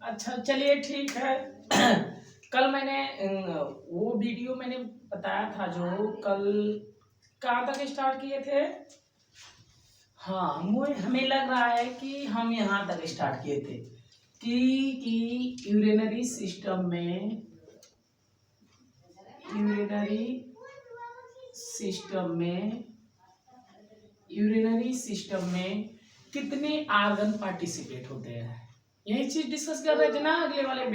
अच्छा चलिए ठीक है। कल मैंने वो वीडियो मैंने बताया था जो कल कहाँ तक स्टार्ट किए थे। हाँ, हमें लग रहा है कि हम यहाँ तक स्टार्ट किए थे कि यूरिनरी सिस्टम में कितने आर्गन पार्टिसिपेट होते हैं, यही चीज डिस्कस कर रहे थे ना अगले वाले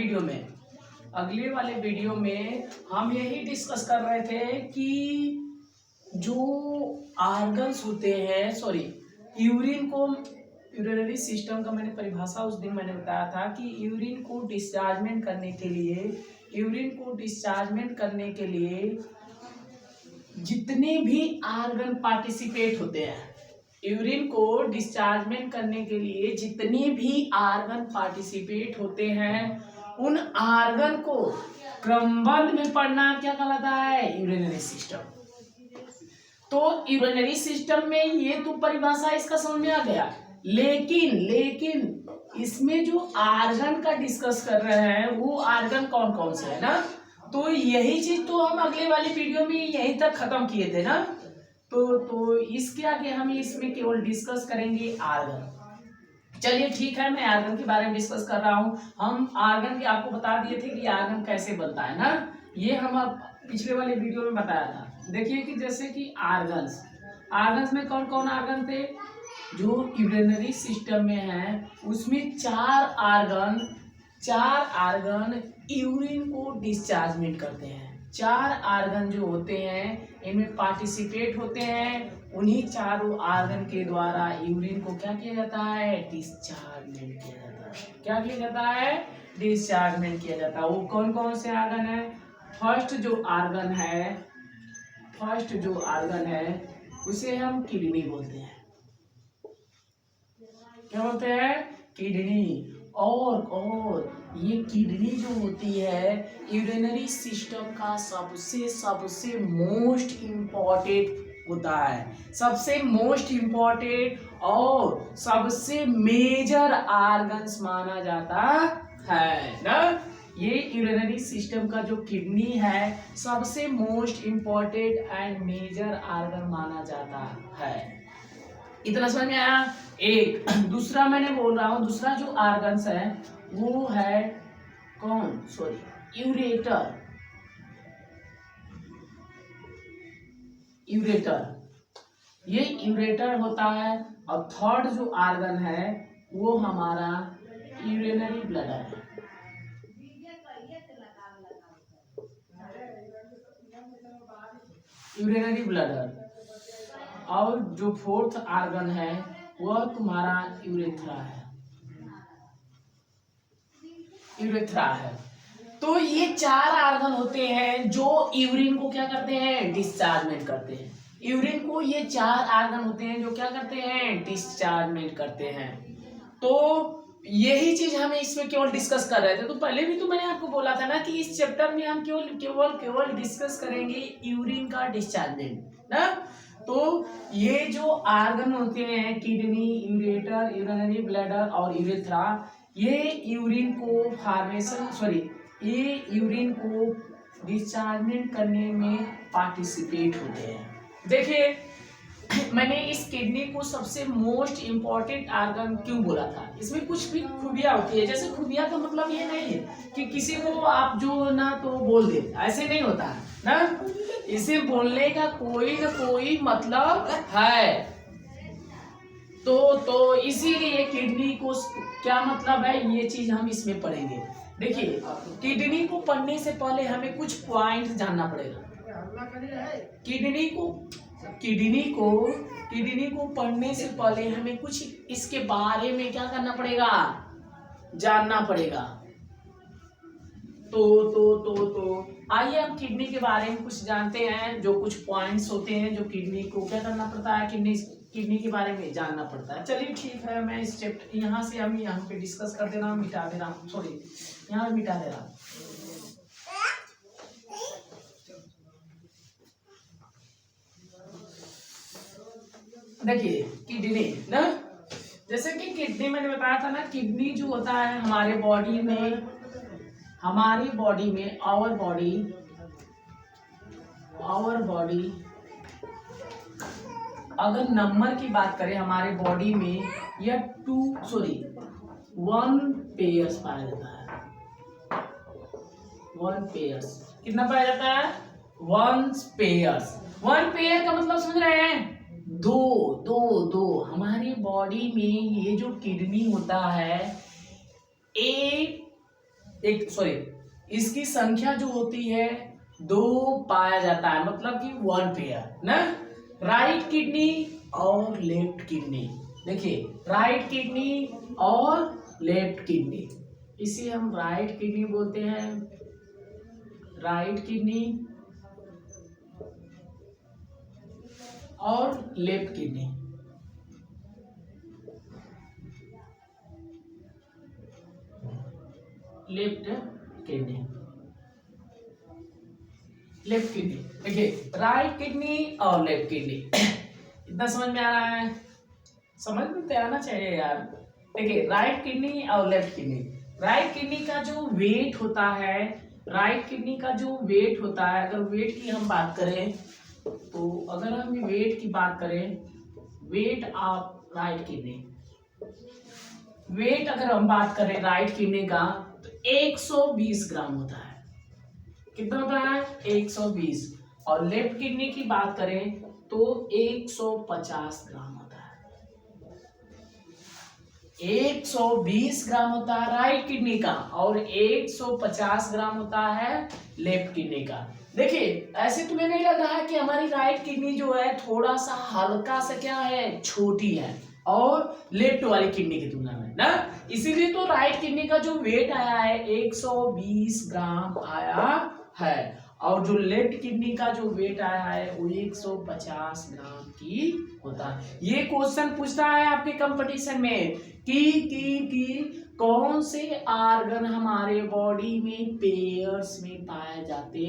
वीडियो में हम यही डिस्कस कर रहे थे कि जो आर्गन्स होते हैं, सॉरी, यूरिनरी सिस्टम का मैंने परिभाषा उस दिन मैंने बताया था कि यूरिन को डिस्चार्जमेंट करने के लिए जितने भी आर्गन पार्टिसिपेट होते हैं, यूरिन को डिस्चार्जमेंट करने के लिए जितने भी आर्गन पार्टिसिपेट होते हैं उन आर्गन को क्रमबद्ध में पढ़ना क्या कहलाता है, यूरिनरी सिस्टम। तो यूरिनरी सिस्टम में ये तो परिभाषा इसका समझ में आ गया, लेकिन इसमें जो आर्गन का डिस्कस कर रहे हैं वो आर्गन कौन कौन से है ना, तो यही चीज तो हम अगले वाली वीडियो में यहीं तक खत्म किए थे ना। तो इसके आगे हम इसमें केवल डिस्कस करेंगे आर्गन। चलिए ठीक है, मैं आर्गन के बारे में डिस्कस कर रहा हूँ। हम आर्गन के आपको बता दिए थे कि आर्गन कैसे बनता है ना, ये हम अब पिछले वाले वीडियो में बताया था। देखिए कि जैसे कि आर्गन्स में कौन कौन आर्गन थे जो यूरिनरी सिस्टम में है, उसमें चार आर्गन यूरिन को डिस्चार्जमेंट करते हैं। चार आर्गन जो होते हैं इनमें पार्टिसिपेट होते हैं, उन्हीं चारों आर्गन के द्वारा यूरिन को क्या किया जाता है, डिस्चार्जमेंट किया जाता है। क्या किया जाता है, डिस्चार्जमेंट किया जाता है। वो कौन कौन से आर्गन है, फर्स्ट जो आर्गन है उसे हम किडनी बोलते हैं। क्या बोलते हैं, किडनी। और ये किडनी जो होती है यूरिनरी सिस्टम का सबसे मोस्ट इम्पॉर्टेंट होता है, सबसे मोस्ट इम्पॉर्टेंट और सबसे मेजर आर्गन्स माना जाता है ना। ये यूरिनरी सिस्टम का जो किडनी है सबसे most important and major organ माना जाता है। इतना समझ में आया। एक दूसरा मैंने बोल रहा हूं, दूसरा जो आर्गन्स है वो है कौन, सॉरी, यूरेटर। ये यूरेटर होता है। और थर्ड जो आर्गन है वो हमारा यूरिनरी ब्लडर है। Urinary bladder. और जो फोर्थ आर्गन है वह तुम्हारा यूरेथ्रा है। तो ये चार आर्गन होते हैं जो यूरिन को क्या करते हैं, डिस्चार्जमेंट करते हैं। यूरिन को ये चार आर्गन होते हैं जो क्या करते हैं, डिस्चार्जमेंट करते हैं। तो यही चीज हम इसमें केवल डिस्कस कर रहे थे। तो पहले भी तो मैंने आपको बोला था ना कि इस चैप्टर में हम केवल डिस्कस करेंगे यूरिन का डिस्चार्जमेंट ना। तो ये जो आर्गन होते हैं किडनी, यूरेटर, यूरिनरी ब्लैडर और यूरेथ्रा, ये यूरिन को डिस्चार्जमेंट करने में पार्टिसिपेट होते हैं। देखिए मैंने इस किडनी को सबसे मोस्ट इम्पॉर्टेंट आर्गन क्यों बोला था, इसमें कुछ भी खूबियां होती है। जैसे खूबियां का मतलब ये नहीं है कि किसी को आप जो ना तो बोल दे, ऐसे नहीं होता है ना। इसे बोलने का कोई ना कोई मतलब है। तो इसीलिए किडनी को क्या मतलब है ये चीज हम इसमें पढ़ेंगे। देखिए किडनी को पढ़ने से पहले हमें कुछ पॉइंट जानना पड़ेगा। किडनी को पढ़ने से पहले हमें कुछ इसके बारे में क्या करना पड़ेगा, जानना पड़ेगा। तो आइए हम किडनी के बारे में कुछ जानते हैं। जो कुछ पॉइंट्स होते हैं जो किडनी को क्या करना पड़ता है, किडनी के बारे में जानना पड़ता है। चलिए ठीक है, मैं इस चैप्टर यहाँ से हम यहाँ पे डिस्कस कर दे रहा हूँ, मिटा दे रहा हूँ, सॉरी यहाँ मिटा दे रहा हूँ। देखिए किडनी ना, जैसे कि किडनी मैंने बताया था ना, किडनी जो होता है हमारे बॉडी में, आवर बॉडी अगर नंबर की बात करें हमारे बॉडी में, यह 1 पेयर्स पाया जाता है। 1 पेयर्स कितना पाया जाता है? 1 पेयर्स। 1 पेयर का मतलब समझ रहे हैं? दो। हमारी बॉडी में ये जो किडनी होता है, इसकी संख्या जो होती है 2 पाया जाता है, मतलब कि 1 पेयर ना। राइट किडनी और लेफ्ट किडनी, देखिए राइट किडनी और लेफ्ट किडनी, इसे हम राइट किडनी बोलते हैं। राइट किडनी और लेफ्ट किडनी, लेफ्ट किडनी देखिए, राइट किडनी और लेफ्ट किडनी इतना समझ में आ रहा है? समझ में तो आना चाहिए यार। देखिए राइट किडनी और लेफ्ट किडनी, राइट किडनी का जो वेट होता है, अगर वेट की हम बात करें, तो अगर हम वेट की बात करें, weight of right kidney, weight अगर हम बात करें राइट किडनी का, तो 120 ग्राम होता है। कितना होता है? 120। और लेफ्ट किडनी की बात करें तो 150 ग्राम होता है। 120 ग्राम होता है राइट किडनी का और 150 ग्राम होता है लेफ्ट किडनी का। देखिए ऐसे तुम्हें नहीं लग रहा है कि हमारी राइट किडनी जो है थोड़ा सा हल्का सा क्या है, छोटी है और लेफ्ट वाली किडनी की तुलना में ना, इसीलिए तो राइट किडनी का जो वेट आया है 120 ग्राम आया है, और जो लेफ्ट किडनी का जो वेट आया है वो 150 ग्राम की होता है। ये क्वेश्चन पूछता है आपके कंपटीशन में कि कौन से आर्गन हमारे बॉडी में पेयर्स में पाए जाते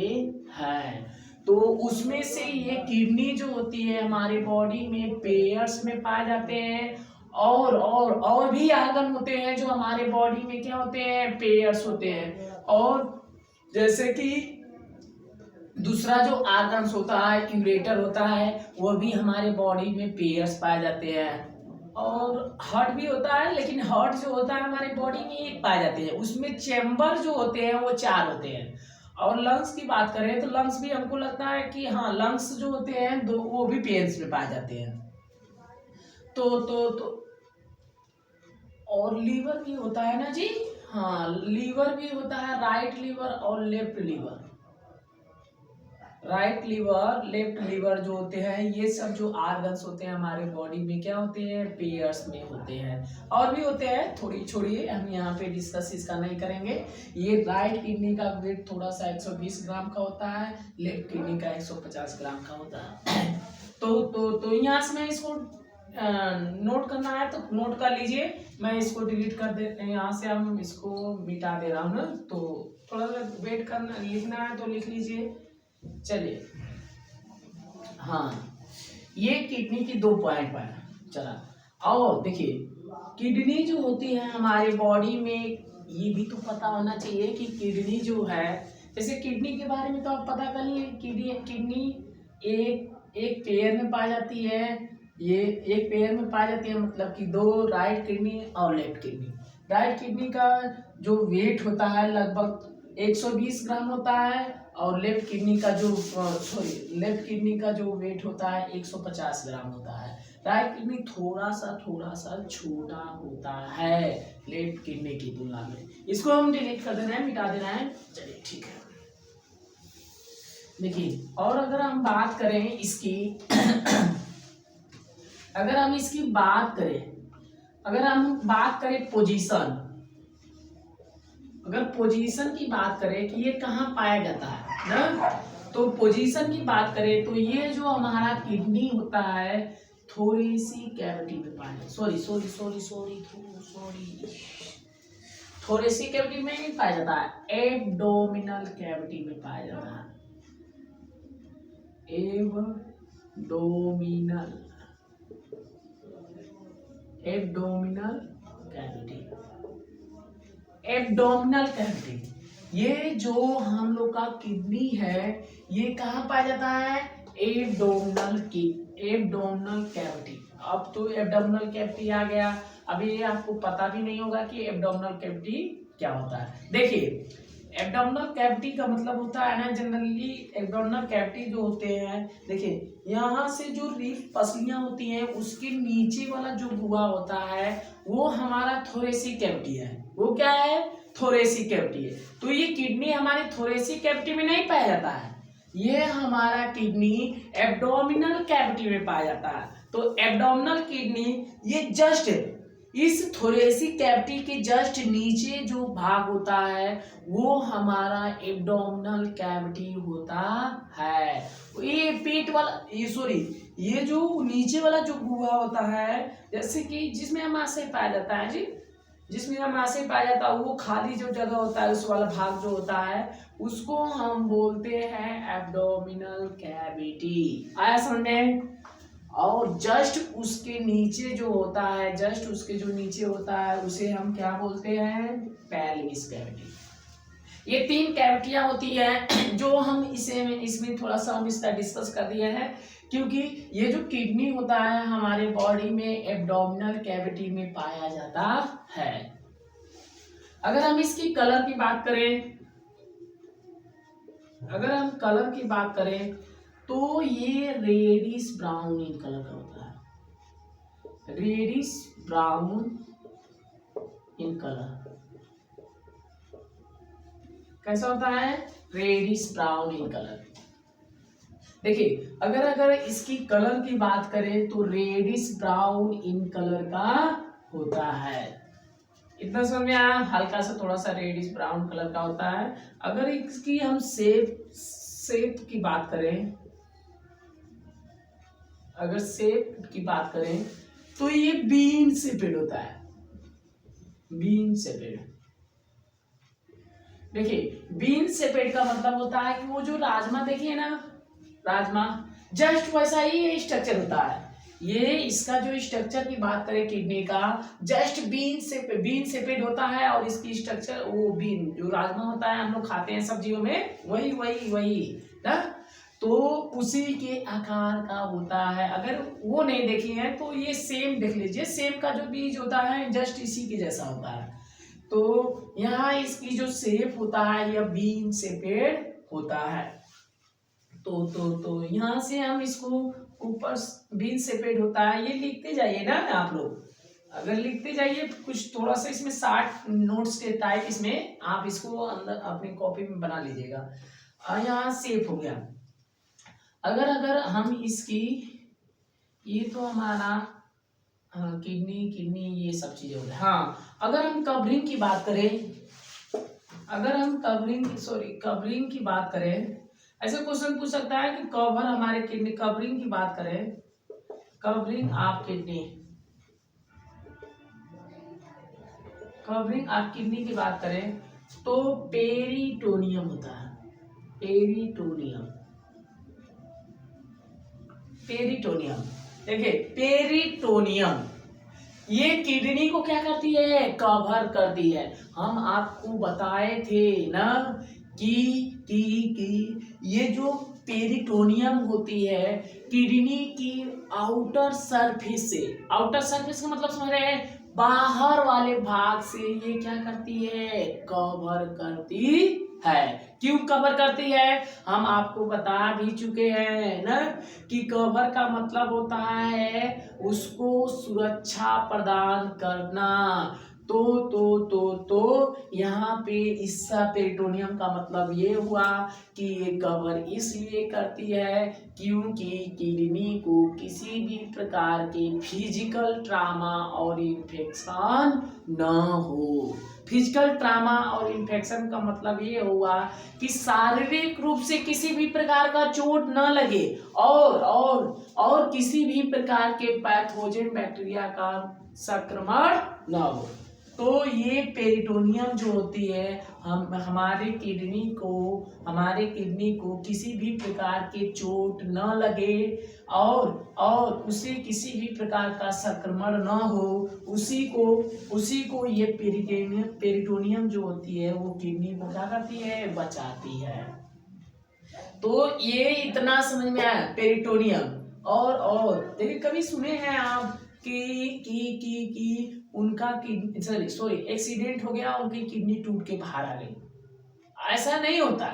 हैं, तो उसमें से ये किडनी जो होती है हमारे बॉडी में पेयर्स में पाए जाते हैं, और भी आर्गन होते हैं जो हमारे बॉडी में क्या होते हैं, पेयर्स होते हैं। और जैसे कि दूसरा जो आर्गन्स होता है, यूरेटर होता है, वो भी हमारे बॉडी में पेयर्स पाए जाते हैं। और हार्ट भी होता है, लेकिन हार्ट जो होता है हमारे बॉडी में एक पाए जाते हैं, उसमें चैम्बर जो होते हैं वो 4 होते हैं। और लंग्स की बात करें तो लंग्स भी हमको लगता है कि हाँ, लंग्स जो होते हैं दो, वो भी पेयर्स में पाए जाते हैं। तो और लीवर भी होता है ना जी, हाँ लीवर भी होता है, राइट लीवर और left liver. Right liver, left liver जो होते हैं, ये सब जो आर्गन्स होते हैं हमारे बॉडी में क्या होते हैं, पेयर्स में होते हैं। और भी होते हैं, थोड़ी छोड़िए, हम यहाँ पे डिस्कस इसका नहीं करेंगे। ये राइट किडनी का वेट थोड़ा सा 120 ग्राम का होता है, लेफ्ट किडनी का 150 ग्राम का होता है। तो यहाँ से मैं इसको नोट करना है तो नोट कर लीजिए, मैं इसको डिलीट कर दे, यहाँ से हम इसको मिटा दे रहा हूँ ना, तो थोड़ा सा वेट करना, लिखना है तो लिख लीजिए। चलिए, हाँ ये किडनी की 2 पॉइंट पाया चला। और देखिए किडनी जो होती है हमारे बॉडी में, ये भी तो पता होना चाहिए कि किडनी जो है, जैसे किडनी के बारे में तो आप पता कर लिए, किडनी एक पेयर में पाई जाती है, ये एक पेयर में पाई जाती है, मतलब कि 2 राइट किडनी और लेफ्ट किडनी। राइट किडनी का जो वेट होता है लगभग 120 ग्राम होता है, और लेफ्ट किडनी का जो वेट होता है 150 ग्राम होता है। राइट किडनी थोड़ा सा छोटा होता है लेफ्ट किडनी की तुलना में। इसको हम डिलीट कर देना है, मिटा देना है। चलिए ठीक है। देखिए और अगर हम बात करें इसकी अगर हम बात करें पोजीशन, अगर पोजीशन की बात करें कि ये कहाँ पाया जाता है ना, तो पोजीशन की बात करें तो ये जो हमारा किडनी होता है थोड़ी सी कैविटी में पाया, थोड़ी सी कैविटी में नहीं पाया जाता है, एब्डोमिनल कैविटी में पाया जाता है। Abdominal abdominal cavity. Abdominal cavity, ये जो हम लोग का किडनी है ये कहाँ पाया जाता है? Abdominal cavity. अब तो एब्डोमिनल कैविटी आ गया। अभी ये आपको पता भी नहीं होगा कि एब्डोमिनल कैविटी क्या होता है। देखिए, एब्डोमिनल कैविटी का मतलब होता है ना, जनरली एब्डोमिनल कैविटी जो होते हैं, देखिए यहाँ से जो रीफ पसलियां होती हैं उसके नीचे वाला जो गुहा होता है वो हमारा थोरेसिक कैविटी है। वो क्या है? थोरेसिक कैविटी है। तो ये किडनी हमारे थोरेसिक कैविटी में नहीं पाया जाता है, ये हमारा किडनी एब्डोमिनल कैविटी में पाया जाता है। तो एब्डोमिनल किडनी ये जस्ट इस थोरेसिक कैविटी के जस्ट नीचे जो भाग होता है वो हमारा एब्डोमिनल कैविटी होता है। ये पेट वाला, ये जो नीचे वाला जो गुहा होता है, जैसे कि जिसमें आमाशय पाया जाता है जी, जिसमें आमाशय पाया जाता है, वो खाली जो जगह होता है उस वाला भाग जो होता है उसको हम बोलते हैं एब्डोमिनल कैविटी। आया समझ में? और जस्ट उसके नीचे जो होता है, जस्ट उसके जो नीचे होता है उसे हम क्या बोलते हैं? Pelvis cavity. ये 3 कैविटियां होती है जो हम इसमें थोड़ा सा हम इसका डिस्कस कर दिए हैं, क्योंकि ये जो किडनी होता है हमारे बॉडी में एब्डोमिनल कैविटी में पाया जाता है। अगर हम इसकी कलर की बात करें, अगर हम कलर की बात करें तो ये रेडिश ब्राउन इन कलर का होता है। रेडिश ब्राउन इन कलर कैसा होता है? Reddish brown in colour. देखिए, अगर इसकी कलर की बात करें तो रेडिश ब्राउन इन कलर का होता है। इतना समझ में आया? हल्का सा थोड़ा सा रेडिश ब्राउन कलर का होता है। अगर इसकी हम शेप की बात करें, अगर शेप की बात करें तो ये बीन शेपेड होता है। Bean shaped. देखिए, बीन शेपेड का मतलब होता है कि वो जो राजमा देखिए ना, राजमा जस्ट वैसा ही स्ट्रक्चर होता है। ये इसका जो स्ट्रक्चर की बात करें किडनी का, जस्ट बीन शेपेड होता है। और इसकी स्ट्रक्चर वो बीन जो राजमा होता है हम लोग खाते हैं सब्जियों में, वही ना, तो उसी के आकार का होता है। अगर वो नहीं देखी है तो ये सेम देख लीजिए, सेम का जो बीज होता है जस्ट इसी के जैसा होता है। तो यहाँ इसकी जो शेप होता है यह बीन शेपेड होता है। तो यहाँ से हम इसको ऊपर बीन शेपेड होता है, ये लिखते जाइए ना आप लोग। अगर लिखते जाइए कुछ थोड़ा सा इसमें 60 नोट्स के टाइप इसमें आप इसको अंदर अपनी कॉपी में बना लीजिएगा। यहाँ शेप हो गया। अगर हम इसकी, ये तो हमारा किडनी ये सब चीजें हो गई। हाँ, अगर हम कवरिंग की बात करें, अगर हम कवरिंग की बात करें, ऐसे क्वेश्चन पूछ सकता है कि कवर हमारे किडनी, कवरिंग की बात करें, covering of kidney, covering of kidney की बात करें तो पेरिटोनियम होता है। Peritoneum, peritoneum. देखिए, पेरिटोनियम ये किडनी को क्या करती है? कवर करती है। हम आपको बताए थे ना कि ये जो पेरिटोनियम होती है किडनी की आउटर सरफेस से, आउटर सरफेस का मतलब समझ रहे हैं, बाहर वाले भाग से ये क्या करती है? कवर करती है। क्यों कवर करती है? हम आपको बता भी चुके हैं ना कि कवर का मतलब होता है उसको सुरक्षा प्रदान करना। तो यहाँ पे इसका पेरिटोनियम का मतलब ये हुआ कि ये कवर इसलिए करती है क्योंकि किडनी को किसी भी प्रकार के फिजिकल ट्रामा और इन्फेक्शन न हो। फिजिकल ट्रामा और इन्फेक्शन का मतलब ये हुआ कि शारीरिक रूप से किसी भी प्रकार का चोट न लगे और किसी भी प्रकार के पैथोजन बैक्टीरिया का संक्रमण न हो। तो ये पेरिटोनियम जो होती है हमारे किडनी को किसी भी प्रकार के चोट न लगे और उसे किसी भी प्रकार का संक्रमण न हो, उसी को ये पेरिटोनियम जो होती है वो किडनी को क्या करती है, बचाती है। तो ये इतना समझ में आया पेरिटोनियम। और देखिए कभी सुने हैं आप कि उनका सॉरी एक्सीडेंट हो गया, उनकी किडनी टूट के बाहर आ गई? ऐसा नहीं होता,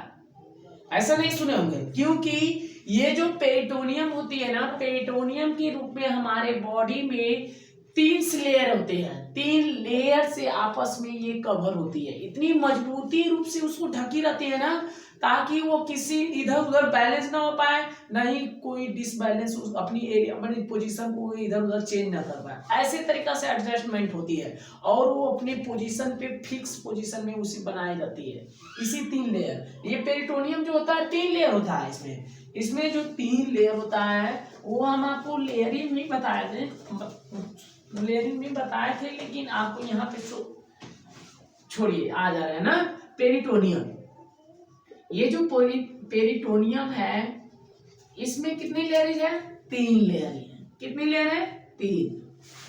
ऐसा नहीं सुने होंगे, क्योंकि ये जो पेरिटोनियम होती है ना, पेरिटोनियम के रूप में हमारे बॉडी में 3 लेयर होते हैं, 3 लेयर से आपस में ये कवर होती है, इतनी मजबूती रूप से उसको ढकी रहती है ना, ताकि वो किसी इधर उधर बैलेंस ना हो पाए, नहीं कोई डिसबैलेंस अपनी एरिया अपनी पोजीशन को इधर उधर चेंज ना कर पाए, ऐसे तरीका से एडजस्टमेंट होती है और वो अपने पोजीशन पे फिक्स पोजीशन में उसी बनाई जाती है, इसी 3 लेयर। ये पेरिटोनियम जो होता है 3 लेयर होता है, इसमें जो 3 लेयर होता है वो हम आपको लेयरिंग में बताए थे, लेकिन आपको यहाँ पे छोड़िए आ जा रहा है ना पेरिटोनियम। ये जो पेरिटोनियम है इसमें कितनी लेयर है, 3 लेयर है। कितनी लेयर है,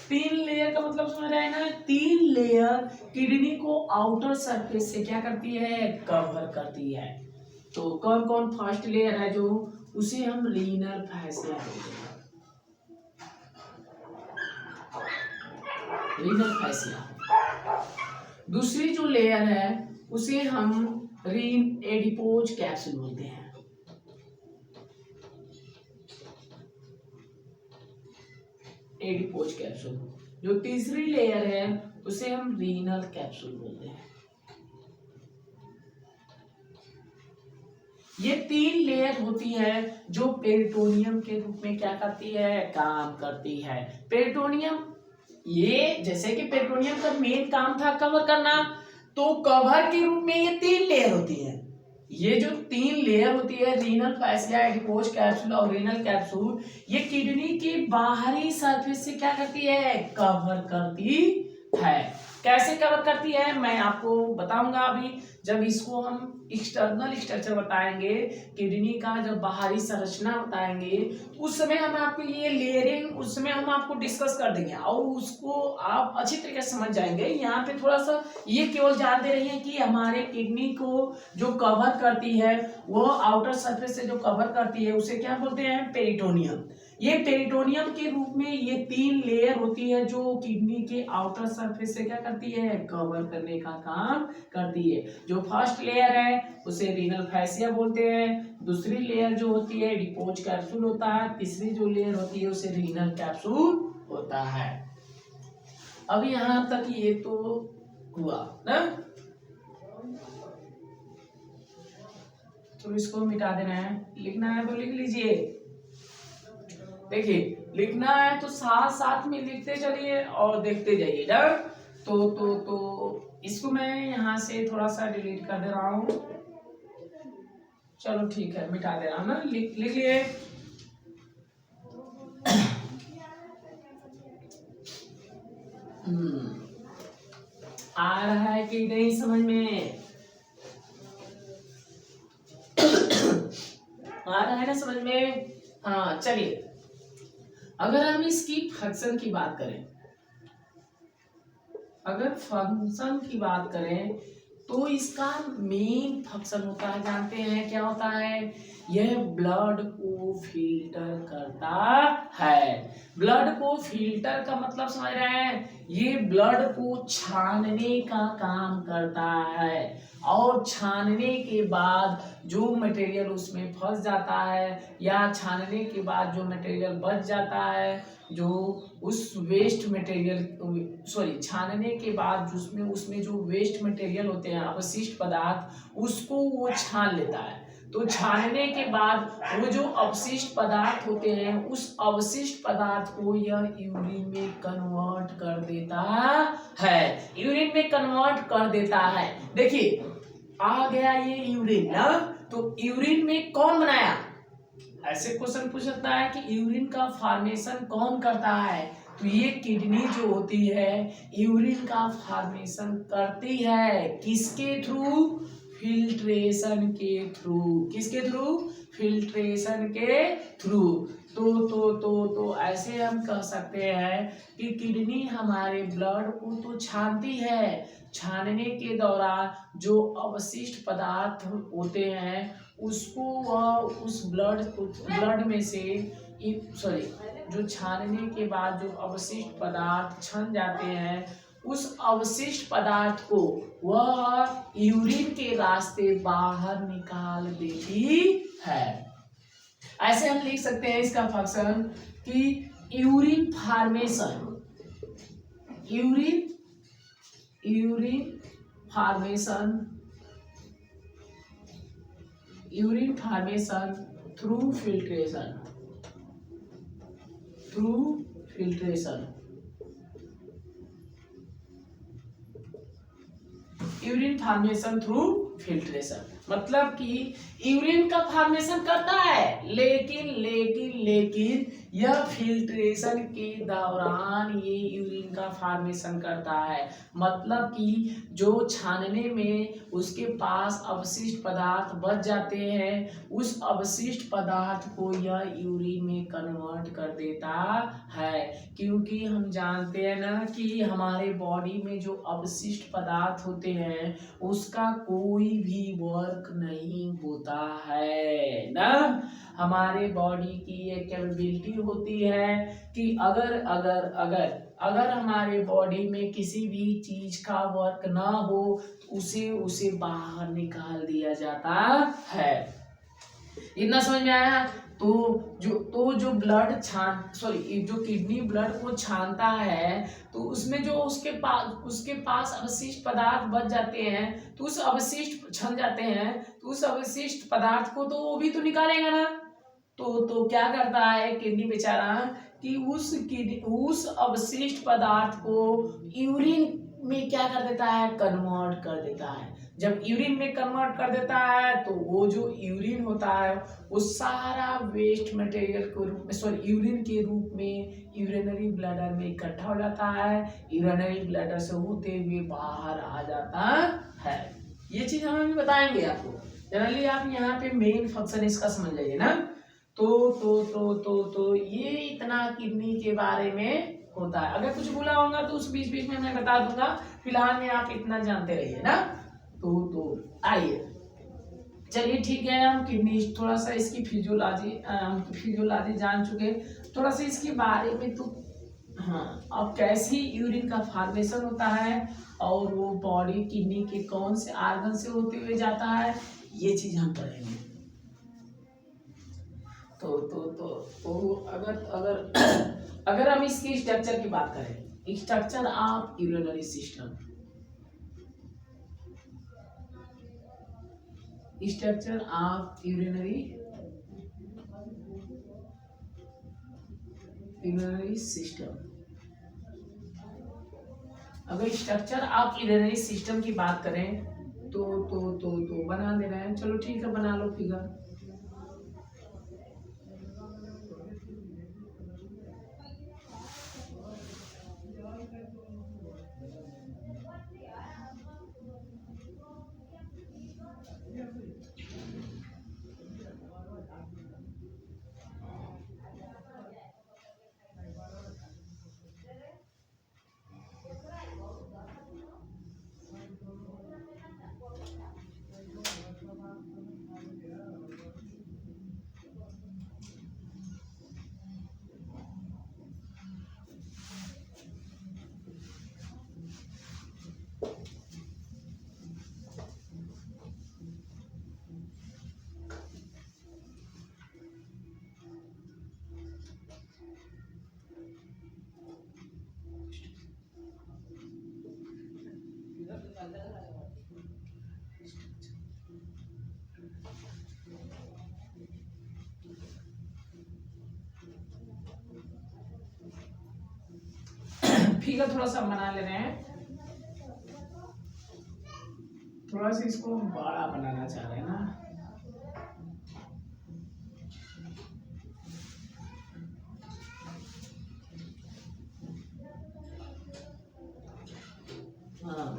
3 लेयर का मतलब समझ रहे हैं ना, 3 लेयर किडनी को आउटर सरफेस से क्या करती है, कवर करती है। तो कौन कौन फर्स्ट लेयर है जो, उसे हम रीनल फैसिया बोलते हैं, रीनल फैसिया। दूसरी जो लेयर है उसे हम रीन एडिपोज कैप्सूल बोलते हैं, एडिपोज कैप्सूल। जो तीसरी लेयर है उसे हम रीनल कैप्सूल बोलते हैं। ये 3 लेयर होती है जो पेरिटोनियम के रूप में क्या करती है, काम करती है। पेरिटोनियम ये जैसे कि पेरिटोनियम का मेन काम था कवर करना, तो कवर के रूप में ये 3 लेयर होती है। ये जो 3 लेयर होती है, रीनल फैसिया, एडिपोज कैप्सूल और रीनल कैप्सूल, ये किडनी के बाहरी सरफेस से क्या करती है, कवर करती है। कैसे कवर करती है मैं आपको बताऊंगा अभी, जब इसको हम एक्सटर्नल स्ट्रक्चर बताएंगे, किडनी का जब बाहरी संरचना बताएंगे, उस समय हम आपको ये लेयरिंग उस समय हम आपको डिस्कस कर देंगे और उसको आप अच्छी तरीके से समझ जाएंगे। यहाँ पे थोड़ा सा ये केवल जानते रहिए कि हमारे किडनी को जो कवर करती है, वो आउटर सरफेस से जो कवर करती है उसे क्या बोलते हैं, पेरिटोनियम। ये पेरिटोनियम के रूप में ये 3 लेयर होती है जो किडनी के आउटर सरफेस से क्या करती है, कवर करने का काम करती है। जो फर्स्ट लेयर है उसे रीनल फैसिया बोलते हैं, दूसरी लेयर जो होती है एडिपोज कैप्सूल होता है, तीसरी जो लेयर होती है उसे रीनल कैप्सूल होता है। अब यहां तक ये तो हुआ ना, तो इसको मिटा देना है, लिखना है तो लिख लीजिए। देखिए लिखना है तो साथ साथ में लिखते चलिए और देखते जाइए ना। तो इसको मैं यहाँ से थोड़ा सा डिलीट कर दे रहा हूँ, चलो ठीक है मिटा दे रहा हूँ ना, लिख लिए। आ रहा है कि नहीं समझ में, आ रहा है ना समझ में। हाँ चलिए, अगर हम इसकी फंक्शन की बात करें, अगर फंक्शन की बात करें तो इसका मेन फंक्शन होता है, जानते हैं क्या होता है, यह ब्लड को फिल्टर करता है। ब्लड को फिल्टर का मतलब समझ रहे हैं, ये ब्लड को छानने का काम करता है और छानने के बाद जो मटेरियल उसमें फंस जाता है या छानने के बाद जो मटेरियल बच जाता है, जो उस वेस्ट मटेरियल छानने के बाद उसमें जो वेस्ट मटेरियल होते हैं, अवशिष्ट पदार्थ, उसको वो छान लेता है। तो छानने के बाद वो जो अवशिष्ट पदार्थ होते हैं, उस अवशिष्ट पदार्थ को यह यूरिन में कन्वर्ट कर देता है, यूरिन में कन्वर्ट कर देता है। देखिए आ गया ये यूरिन ना, तो यूरिन में कौन बनाया, ऐसे क्वेश्चन पूछ सकता है कि यूरिन का फॉर्मेशन कौन करता है, तो ये किडनी जो होती है यूरिन का फॉर्मेशन करती है किसके थ्रू? फिल्ट्रेशन के थ्रू। किसके थ्रू? फिल्ट्रेशन के थ्रू। तो ऐसे हम कह सकते हैं कि किडनी हमारे ब्लड को तो छानती है, छानने के दौरान जो अवशिष्ट पदार्थ होते हैं उसको वह उस ब्लड में से सॉरी जो छानने के बाद जो अवशिष्ट पदार्थ छन जाते हैं उस अवशिष्ट पदार्थ को वह यूरिन के रास्ते बाहर निकाल देती है। ऐसे हम लिख सकते हैं इसका फंक्शन कि urine formation, urine formation, urine formation through filtration, through filtration, urine formation through filtration. मतलब कि यूरिन का फॉर्मेशन करता है लेकिन यह फिल्ट्रेशन के दौरान ये यूरिन का फॉर्मेशन करता है। मतलब कि जो छानने में उसके पास अवशिष्ट पदार्थ बच जाते हैं उस अवशिष्ट पदार्थ को यह यूरिन में कन्वर्ट कर देता है। क्योंकि हम जानते हैं ना कि हमारे बॉडी में जो अवशिष्ट पदार्थ होते हैं उसका कोई भी वर्क नहीं होता है ना। हमारे बॉडी की एक कैपेबिलिटी होती है कि अगर हमारे बॉडी में किसी भी चीज का वर्क ना हो तो उसे बाहर निकाल दिया जाता है। इतना समझ में आया? तो जो ब्लड जो किडनी ब्लड को छानता है तो उसमें जो उसके पास अवशिष्ट पदार्थ बच जाते हैं तो उस अवशिष्ट छन जाते हैं तो उस अवशिष्ट पदार्थ को तो वो भी तो निकालेगा ना। तो क्या करता है किडनी बेचारा कि उस अवशिष्ट पदार्थ को यूरिन में क्या कर देता है? कन्वर्ट कर देता है। जब यूरिन में कन्वर्ट कर देता है तो वो जो यूरिन होता है वो सारा वेस्ट मटेरियल के रूप में यूरिन के रूप में यूरिनरी ब्लैडर में इकट्ठा हो जाता है, यूरिनरी ब्लैडर से होते हुए बाहर आ जाता है। ये चीज हम अभी बताएंगे आपको। जनरली आप यहाँ पे मेन फंक्शन इसका समझ जाइए ना। तो ये इतना किडनी के बारे में होता है। अगर कुछ भूला होगा तो उस बीच बीच में मैं बता दूंगा, फिलहाल में आप इतना जानते रहिए ना। तो आइए चलिए ठीक है, हम किडनी थोड़ा सा इसकी फिजियोलॉजी जान चुके, थोड़ा सा इसके बारे में तो हाँ अब कैसी यूरिन का फॉर्मेशन होता है और वो बॉडी किडनी के कौन से आर्गन से होते हुए जाता है ये चीज हम पढ़ेंगे। तो अगर हम इसकी स्ट्रक्चर की बात करें, structure of urinary system, structure of urinary system, अगर स्ट्रक्चर ऑफ यूरिनरी सिस्टम की बात करें तो बना दे रहे हैं। चलो ठीक है, बना लो फिगर। फिगर थोड़ा सा बना ले रहे हैं, थोड़ा सा इसको बड़ा बनाना चाह रहे हैं ना।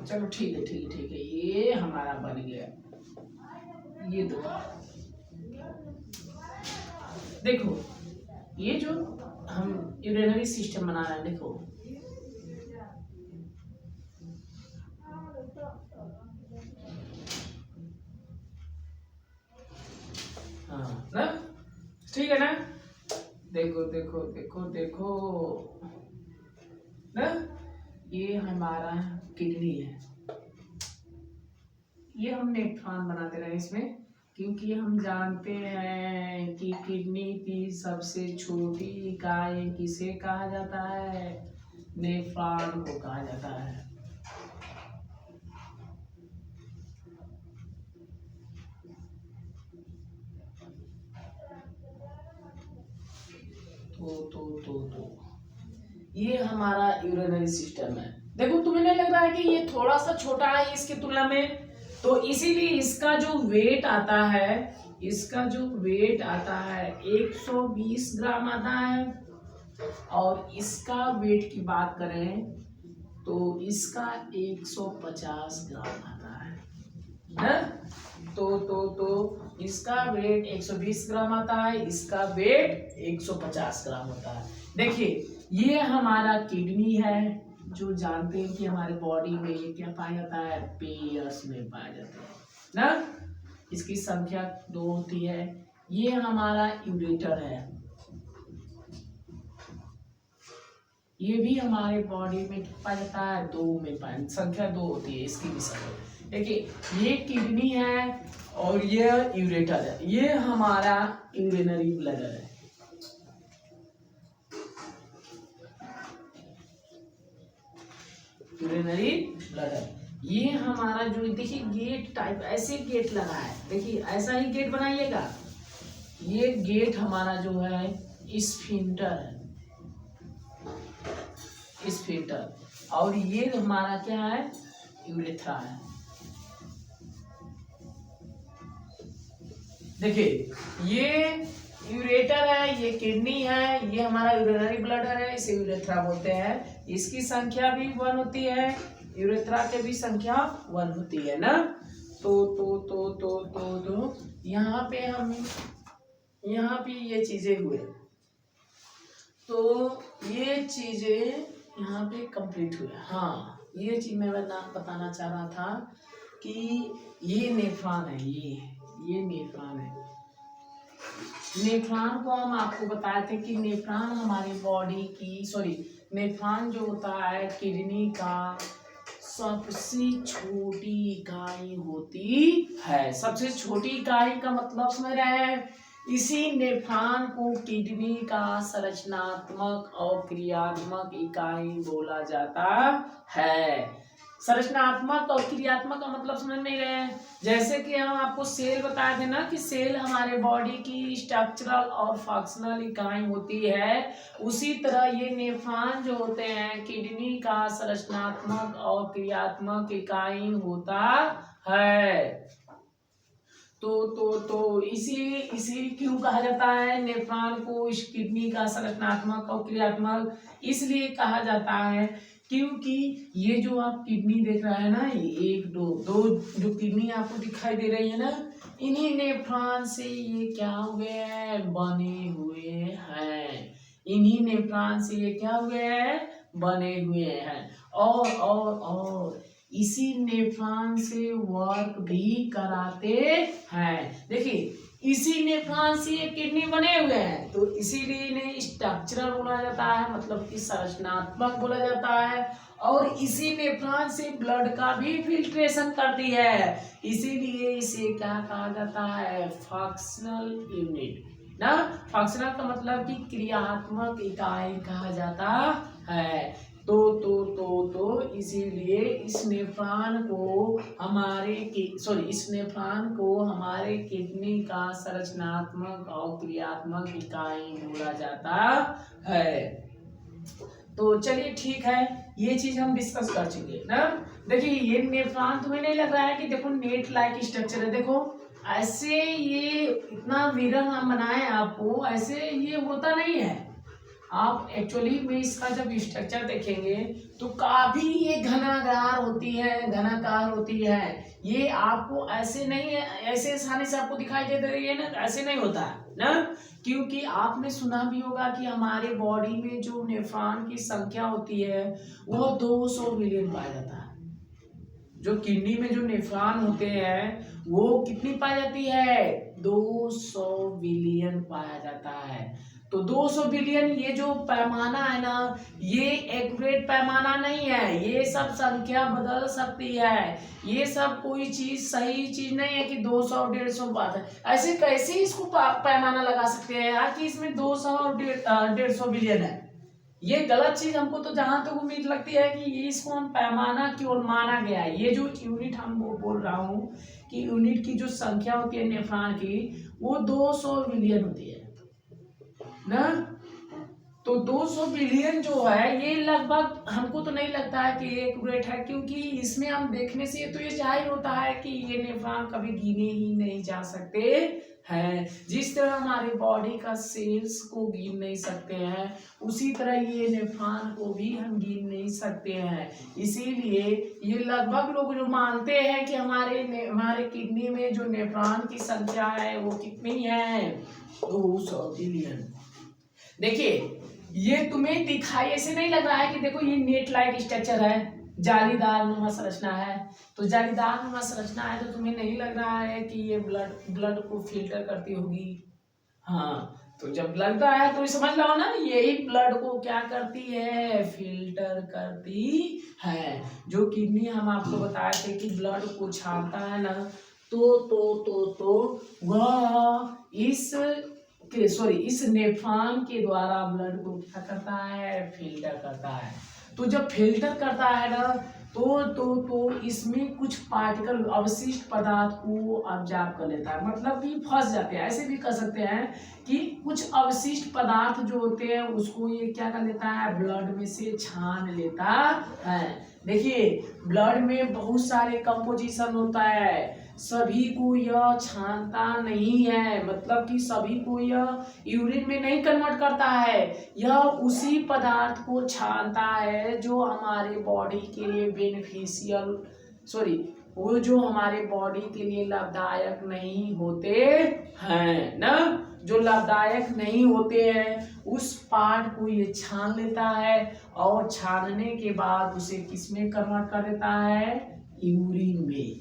चलो ठीक है ठीक है ठीक है, ये हमारा बन गया। ये दो देखो, ये जो हम यूरिनरी सिस्टम बना रहे हैं, देखो हाँ ना, ठीक है ना, देखो देखो देखो देखो ना, ये हमारा किडनी है, ये हम नेफ्रॉन बनाते रहे इसमें, क्योंकि हम जानते हैं कि किडनी की सबसे छोटी इकाई किसे कहा जाता है, नेफ्रॉन को कहा जाता है। तो ये हमारा यूरिनरी सिस्टम है। देखो तुम्हें नहीं लग रहा है कि ये थोड़ा सा छोटा है इसकी तुलना में, तो इसीलिए इसका जो वेट आता है, इसका जो वेट आता है 120 ग्राम आता है, और इसका वेट की बात करें तो इसका 150 ग्राम आता है। तो इसका वेट 120 ग्राम आता है, इसका वेट 150 ग्राम होता है। देखिए ये हमारा किडनी है, जो जानते हैं कि हमारे बॉडी में ये क्या पाया जाता है, पेयर्स में पाया जाता है ना, इसकी संख्या 2 होती है। ये हमारा यूरेटर है, ये भी हमारे बॉडी में पाया जाता है, 2 में पाया, संख्या 2 होती है इसकी भी संख्या। देखिए ये किडनी है और ये यूरेटर है, ये हमारा यूरिनरी ब्लडर है। यूरिनरी ब्लडर, ये हमारा जो देखिए गेट टाइप, ऐसे गेट लगा है, देखिए ऐसा ही गेट बनाइएगा। ये गेट हमारा जो है स्फिंक्टर है, स्फिंक्टर, और ये हमारा क्या है, यूरेथ्रा है। देखिए ये यूरेटर है, ये किडनी है, ये हमारा यूरिनरी ब्लडर है, इसे यूरेथ्रा बोलते हैं। इसकी संख्या भी 1 होती है, यूरेथ्रा के भी संख्या 1 होती है ना। तो यहाँ पे हम, यहाँ पे ये चीजें हुए, तो ये चीजें यहाँ पे कंप्लीट हुए। हाँ ये चीज मैं बताना चाह रहा था कि ये नेफ्रॉन है, ये नेफ्रॉन है। नेफ्रॉन को हम आपको बताए थे कि नेफ्रॉन हमारी बॉडी की, नेफ्रॉन जो होता है किडनी का सबसे छोटी इकाई होती है। सबसे छोटी इकाई का मतलब समझ रहे हैं, इसी नेफ्रॉन को किडनी का संरचनात्मक और क्रियात्मक इकाई बोला जाता है। संरचनात्मक और क्रियात्मक का मतलब समझ नहीं रहे हैं, जैसे कि हम आपको सेल बताए थे ना कि सेल हमारे बॉडी की स्ट्रक्चरल और फंक्शनल इकाई होती है, उसी तरह ये नेफ्रॉन जो होते हैं किडनी का संरचनात्मक और क्रियात्मक इकाई होता है। तो इसी क्यों कहा जाता है नेफ्रॉन को इस किडनी का संरचनात्मक और क्रियात्मक, इसलिए कहा जाता है क्योंकि ये जो आप किडनी देख रहे हैं ना, ये 1 2 जो किडनी आपको दिखाई दे रही है ना, इन्हीं नेफ्रॉन से ये क्या हुए हैं, बने हुए हैं। इन्हीं नेफ्रॉन से ये क्या हुए हैं, बने हुए हैं। और इसी नेफ्रॉन से वर्क भी कराते हैं। देखिए इसी नेफ्रॉन से ये किडनी बने हुए हैं, तो इसीलिए इन्हें स्ट्रक्चरल बोला जाता है, मतलब कि संरचनात्मक बोला जाता है। और इसी नेफ्रॉन से ब्लड का भी फिल्ट्रेशन करती है, इसीलिए इसे क्या कहा जाता है, फंक्शनल यूनिट ना। फंक्शनल का मतलब कि क्रियात्मक इकाई कहा जाता है। तो इसीलिए इस नेफ्रॉन को हमारे किडनी का संरचनात्मक और क्रियात्मक इकाई बोला जाता है। तो चलिए ठीक है, ये चीज हम डिस्कस कर चुके ना। देखिए ये नेफ्रॉन तुम्हें नहीं लग रहा है कि देखो नेट लाइक स्ट्रक्चर है, देखो ऐसे ये इतना विरल हम बनाए आपको, ऐसे ये होता नहीं है, आप एक्चुअली में इसका जब स्ट्रक्चर देखेंगे तो काफी ये घनाकार होती है, घनाकार होती है। ये आपको ऐसे नहीं है, ऐसे आसानी से आपको दिखाई दे रही है ना, ऐसे नहीं होता है ना, क्योंकि आपने सुना भी होगा कि हमारे बॉडी में जो नेफ्रॉन की संख्या होती है वो 200 बिलियन पाया जाता है। जो किडनी में जो नेफ्रॉन होते हैं वो कितनी पाई जाती है, 200 बिलियन पाया जाता है। तो 200 बिलियन ये जो पैमाना है ना, ये एक्यूरेट पैमाना नहीं है, ये सब संख्या बदल सकती है, ये सब कोई चीज सही चीज नहीं है कि 200 150 बात है। ऐसे कैसे इसको पैमाना लगा सकते हैं यार कि इसमें 200 और 150 बिलियन है, ये गलत चीज हमको तो जहां तक उम्मीद लगती है कि ये इसको हम पैमाना की ओर माना गया है। ये जो यूनिट हम वो बोल रहा हूँ कि यूनिट की जो संख्या होती है नेफ्रॉन की वो 200 बिलियन होती है ना। तो 200 बिलियन जो है ये लगभग हमको तो नहीं लगता है कि एक्यूरेट है, क्योंकि इसमें हम देखने से तो ये जाहिर होता है कि ये नेफ्रॉन कभी गिने ही नहीं जा सकते हैं। जिस तरह हमारे बॉडी का सेल्स को गिन नहीं सकते हैं, उसी तरह ये नेफ्रॉन को भी हम गिन नहीं सकते हैं। इसीलिए ये लगभग लोग जो मानते हैं कि हमारे किडनी में जो नेफ्रॉन की संख्या है वो कितनी है, 200 बिलियन। देखिए ये तुम्हें दिखाई ऐसे नहीं लग रहा है कि देखो ये नेट लाइक स्ट्रक्चर है, जालीदार नुमा संरचना है। तो जालीदार नुमा संरचना है तो तुम्हें नहीं लग रहा है कि ये ब्लड को फिल्टर करती होगी। हाँ, तो जब लगता है तो समझ लो ना, यही ब्लड को क्या करती है, फिल्टर करती है। जो किडनी हम आपको बताए थे कि ब्लड को छानता है ना, तो वह इस नेफ्रॉन के द्वारा ब्लड को क्या करता है, फिल्टर करता है। तो जब फिल्टर करता है ना तो इसमें कुछ पार्टिकल अवशिष्ट पदार्थ को ऑब्जर्व कर लेता है, मतलब कि फंस जाते हैं। ऐसे भी कर सकते हैं कि कुछ अवशिष्ट पदार्थ जो होते हैं उसको ये क्या कर लेता है, ब्लड में से छान लेता है। देखिए ब्लड में बहुत सारे कंपोजिशन होता है, सभी को यह छानता नहीं है, मतलब कि सभी को यह यूरिन में नहीं कन्वर्ट करता है। यह उसी पदार्थ को छानता है जो हमारे बॉडी के लिए बेनिफिशियल वो जो हमारे बॉडी के लिए लाभदायक नहीं होते हैं ना, जो लाभदायक नहीं होते हैं उस पार्ट को ये छान लेता है, और छानने के बाद उसे किसमें कन्वर्ट कर देता है, यूरिन में।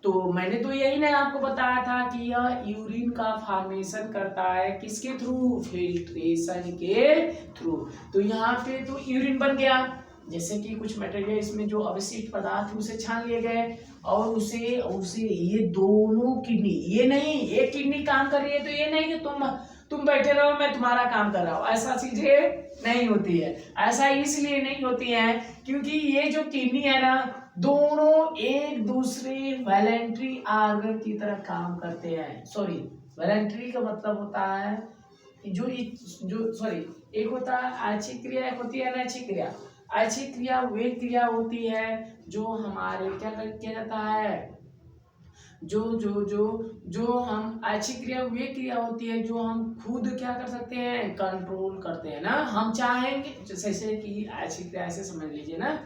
तो मैंने तो यही ना आपको बताया था कि यह यूरिन का फॉर्मेशन करता है, किसके थ्रू, फिल्ट्रेशन के थ्रू। तो यहाँ पे तो यूरिन बन गया, जैसे कि कुछ मटेरियल इसमें जो अवशिष्ट पदार्थ उसे छान लिए गए, और उसे ये दोनों किडनी, ये नहीं एक किडनी काम कर रही है तो ये नहीं कि तुम बैठे रहो मैं तुम्हारा काम कर रहा हूँ, ऐसा चीजें नहीं होती है। ऐसा इसलिए नहीं होती है क्योंकि ये जो किडनी है ना, दोनों एक दूसरे वॉलेंट्री आर्गन की तरह काम करते हैं। वॉलेंट्री का मतलब होता है एक होता है ऐच्छिक क्रिया, एक होती है अनैच्छिक क्रिया। ऐच्छिक क्रिया वे क्रिया होती है जो हमारे क्या किया जाता है, जो हम ऐच्छिक क्रिया वे क्रिया होती है जो हम खुद क्या कर सकते हैं, कंट्रोल करते हैं ना। हम चाहेंगे, जैसे कि ऐच्छिक क्रिया ऐसे समझ लीजिए ना,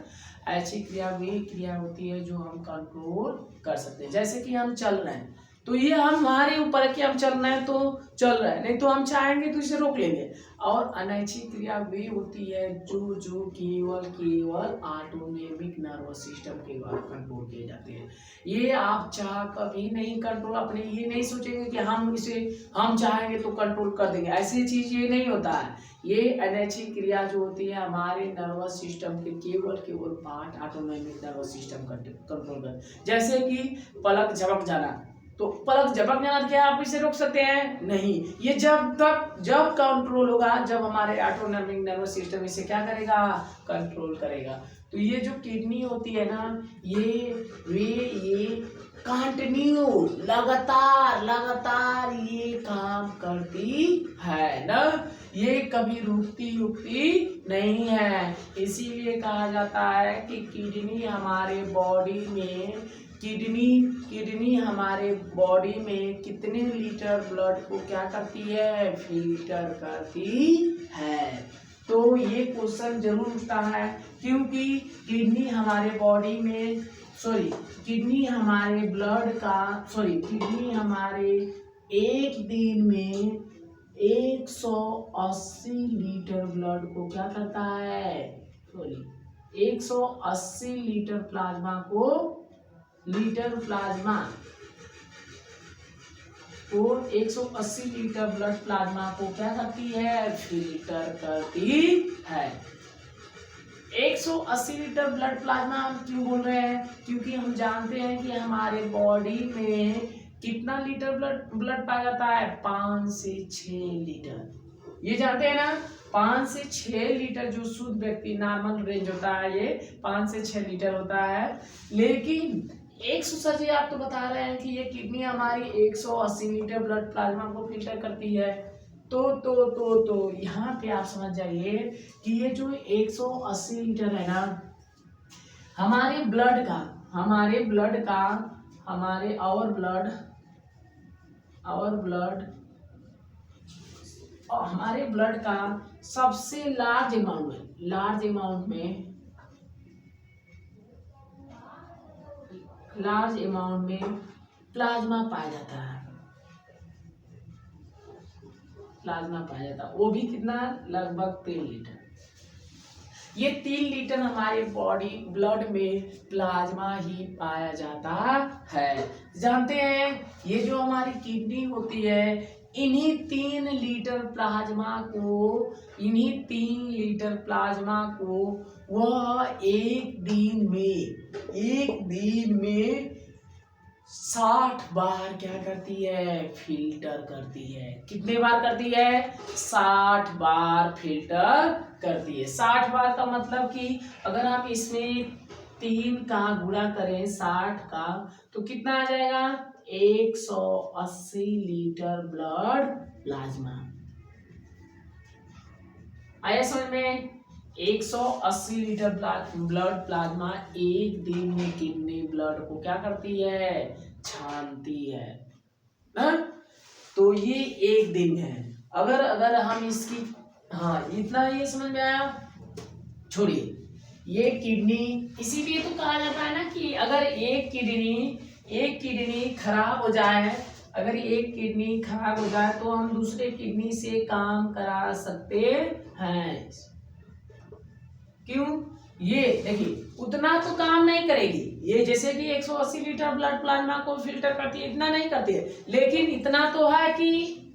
ऐच्छिक क्रिया वे क्रिया होती है जो हम कंट्रोल कर सकते हैं। जैसे कि हम चल रहे हैं तो ये हमारे ऊपर है कि हम चल रहे हैं तो चल रहे हैं, नहीं तो हम चाहेंगे तो इसे रोक लेंगे। और अनैच्छिक क्रिया वे होती है जो केवल ऑटोनोमिक नर्वस सिस्टम के द्वारा कंट्रोल किए जाते हैं। ये आप चाह कभी नहीं कंट्रोल, अपने ये नहीं सोचेंगे कि हम चाहेंगे तो कंट्रोल कर देंगे, ऐसी चीज ये नहीं होता है। ये अनैच्छिक क्रिया जो होती है हमारे नर्वस सिस्टम के केवल part autonomic nervous system control कर। जैसे कि पलक झपक जाना, तो पलक झपक जाना क्या आप इसे रोक सकते हैं, नहीं। ये जब कंट्रोल होगा जब हमारे ऑटोनोमिक नर्वस सिस्टम इसे क्या करेगा, कंट्रोल करेगा। तो ये जो किडनी होती है ना, ये कंटिन्यू लगातार ये काम करती है ना, ये कभी रुकती नहीं है। इसीलिए कहा जाता है कि किडनी हमारे बॉडी में किडनी हमारे बॉडी में कितने लीटर ब्लड को क्या करती है, फिल्टर करती है। तो ये क्वेश्चन जरूर उठता है, क्योंकि किडनी हमारे बॉडी में किडनी हमारे एक दिन में 180 लीटर ब्लड को क्या करता है, 180 लीटर प्लाज्मा को 180 लीटर ब्लड प्लाज्मा को क्या करती है, फिल्टर करती है। 180 लीटर ब्लड प्लाज्मा हम क्यों बोल रहे हैं, क्योंकि हम जानते हैं कि हमारे बॉडी में कितना लीटर ब्लड पाया जाता है, 5 से 6 लीटर। ये जानते हैं ना, 5 से 6 लीटर जो शुद्ध व्यक्ति नॉर्मल रेंज होता है, ये 5 से 6 लीटर होता है। लेकिन 100 जी आप तो बता रहे हैं कि ये किडनी हमारी 180 लीटर ब्लड प्लाज्मा को फिल्टर करती है। तो यहाँ पे आप समझ जाइए कि ये जो 180 लीटर है ना, हमारे ब्लड का सबसे लार्ज अमाउंट में प्लाज्मा पाया जाता है। वो भी कितना, लगभग 3 लीटर। ये 3 लीटर हमारे बॉडी ब्लड में प्लाज्मा ही पाया जाता है। जानते हैं ये जो हमारी किडनी होती है, इन्हीं 3 लीटर प्लाज्मा को वह एक दिन में 60 बार क्या करती है, फिल्टर करती है। कितने बार करती है, 60 बार फिल्टर करती है। 60 बार का मतलब कि अगर आप इसमें 3 का गुणा करें 60 का, तो कितना आ जाएगा, 180 लीटर ब्लड प्लाज्मा। आया समझ में, 180 लीटर ब्लड प्लाज्मा एक दिन में किडनी ब्लड को क्या करती है, छानती है ना। तो ये एक दिन है। अगर हम इसकी इतना ये समझ में आया। छोड़िए ये किडनी, इसीलिए तो कहा जाता है ना कि अगर एक किडनी खराब हो जाए, तो हम दूसरे किडनी से काम करा सकते हैं। क्यों, ये देखिए उतना तो काम नहीं करेगी ये, जैसे कि 180 लीटर ब्लड प्लाज्मा को फिल्टर करती है, इतना नहीं करती है, लेकिन इतना तो है कि